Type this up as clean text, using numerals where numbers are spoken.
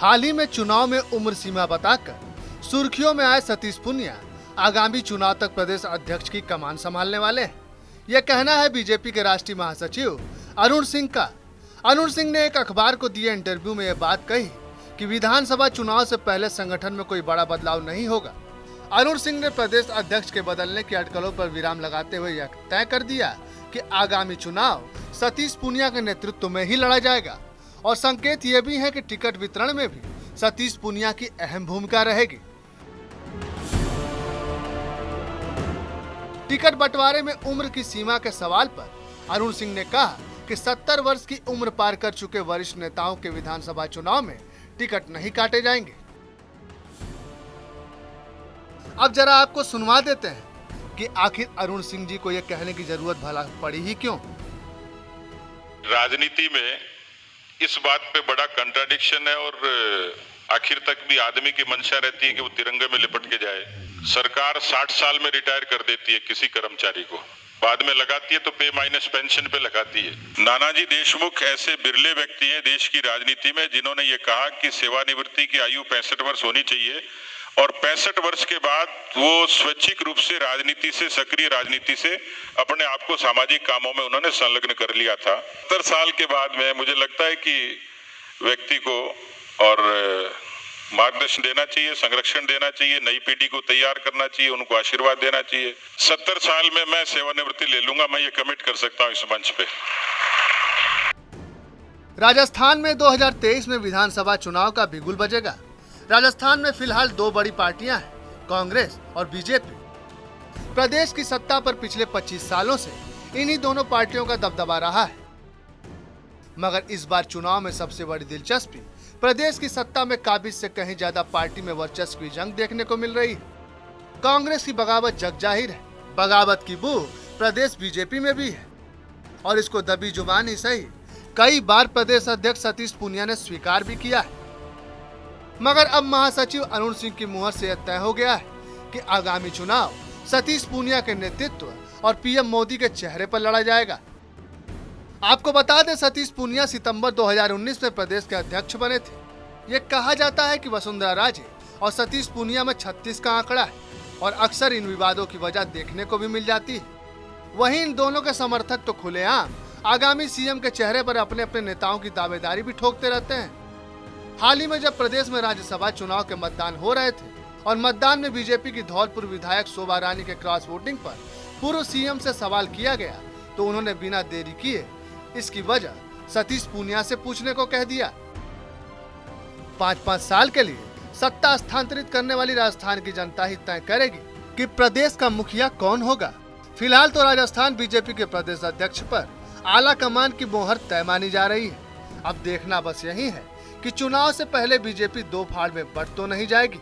हाल ही में चुनाव में उम्र सीमा बताकर सुर्खियों में आए सतीश पूनिया आगामी चुनाव तक प्रदेश अध्यक्ष की कमान संभालने वाले हैं। यह कहना है बीजेपी के राष्ट्रीय महासचिव अरुण सिंह का। अरुण सिंह ने एक अखबार को दिए इंटरव्यू में यह बात कही कि विधानसभा चुनाव से पहले संगठन में कोई बड़ा बदलाव नहीं होगा। अरुण सिंह ने प्रदेश अध्यक्ष के बदलने की अटकलों पर विराम लगाते हुए यह तय कर दिया कि आगामी चुनाव सतीश पूनिया के नेतृत्व में ही लड़ा जाएगा और संकेत ये भी है कि टिकट वितरण में भी सतीश पूनिया की अहम भूमिका रहेगी। टिकट बंटवारे में उम्र की सीमा के सवाल पर अरुण सिंह ने कहा कि 70 वर्ष की उम्र पार कर चुके वरिष्ठ नेताओं के विधानसभा चुनाव में टिकट नहीं काटे जाएंगे। अब जरा आपको सुनवा देते हैं कि आखिर अरुण सिंह जी को यह कहने की जरूरत भला पड़ी ही क्यों। राजनीति में इस बात पे बड़ा कंट्राडिक्शन है और आखिर तक भी आदमी की मंशा रहती है कि वो तिरंगे में लिपट के जाए। सरकार 60 साल में रिटायर कर देती है किसी कर्मचारी को, बाद में लगाती है तो पे माइनस पेंशन पे लगाती है। नानाजी देशमुख ऐसे बिरले व्यक्ति हैं देश की राजनीति में जिन्होंने ये कहा कि सेवानिवृत्ति की आयु 65 वर्ष होनी चाहिए और 65 वर्ष के बाद वो स्वैच्छिक रूप से राजनीति से, सक्रिय राजनीति से अपने आप को सामाजिक कामों में उन्होंने संलग्न कर लिया था। 70 साल के बाद में मुझे लगता है कि व्यक्ति को और मार्गदर्शन देना चाहिए, संरक्षण देना चाहिए, नई पीढ़ी को तैयार करना चाहिए, उनको आशीर्वाद देना चाहिए। 70 साल में मैं सेवानिवृत्ति ले लूंगा, मैं ये कमिट कर सकता हूँ इस मंच पे। राजस्थान में 2023 में विधानसभा चुनाव का बिगुल बजेगा। राजस्थान में फिलहाल दो बड़ी पार्टियां हैं, कांग्रेस और बीजेपी। प्रदेश की सत्ता पर पिछले 25 सालों से इन्हीं दोनों पार्टियों का दबदबा रहा है। मगर इस बार चुनाव में सबसे बड़ी दिलचस्पी प्रदेश की सत्ता में काबिज से कहीं ज्यादा पार्टी में वर्चस्व की जंग देखने को मिल रही है। कांग्रेस की बगावत जग जाहिर है, बगावत की बू प्रदेश बीजेपी में भी है और इसको दबी जुबान ही सही कई बार प्रदेश अध्यक्ष सतीश पूनिया ने स्वीकार भी किया है। मगर अब महासचिव अरुण सिंह की मुहर से यह तय हो गया है कि आगामी चुनाव सतीश पूनिया के नेतृत्व और पीएम मोदी के चेहरे पर लड़ा जाएगा। आपको बता दें, सतीश पूनिया सितंबर 2019 में प्रदेश के अध्यक्ष बने थे। ये कहा जाता है कि वसुंधरा राजे और सतीश पूनिया में 36 का आंकड़ा है और अक्सर इन विवादों की वजह देखने को भी मिल जाती है। वहीं इन दोनों के समर्थक तो खुलेआम आगामी सीएम के चेहरे पर अपने अपने नेताओं की दावेदारी भी ठोकते रहते हैं। हाल ही में जब प्रदेश में राज्यसभा चुनाव के मतदान हो रहे थे और मतदान में बीजेपी की धौलपुर विधायक शोभा रानी के क्रॉस वोटिंग पर पूर्व सीएम से सवाल किया गया तो उन्होंने बिना देरी किए इसकी वजह सतीश पूनिया से पूछने को कह दिया। 5-5 साल के लिए सत्ता स्थानांतरित करने वाली राजस्थान की जनता ही तय करेगी कि प्रदेश का मुखिया कौन होगा। फिलहाल तो राजस्थान बीजेपी के प्रदेश अध्यक्ष पर आला कमान की मोहर तय मानी जा रही है। अब देखना बस यही है कि चुनाव से पहले बीजेपी दो फाड़ में बंट तो नहीं जाएगी।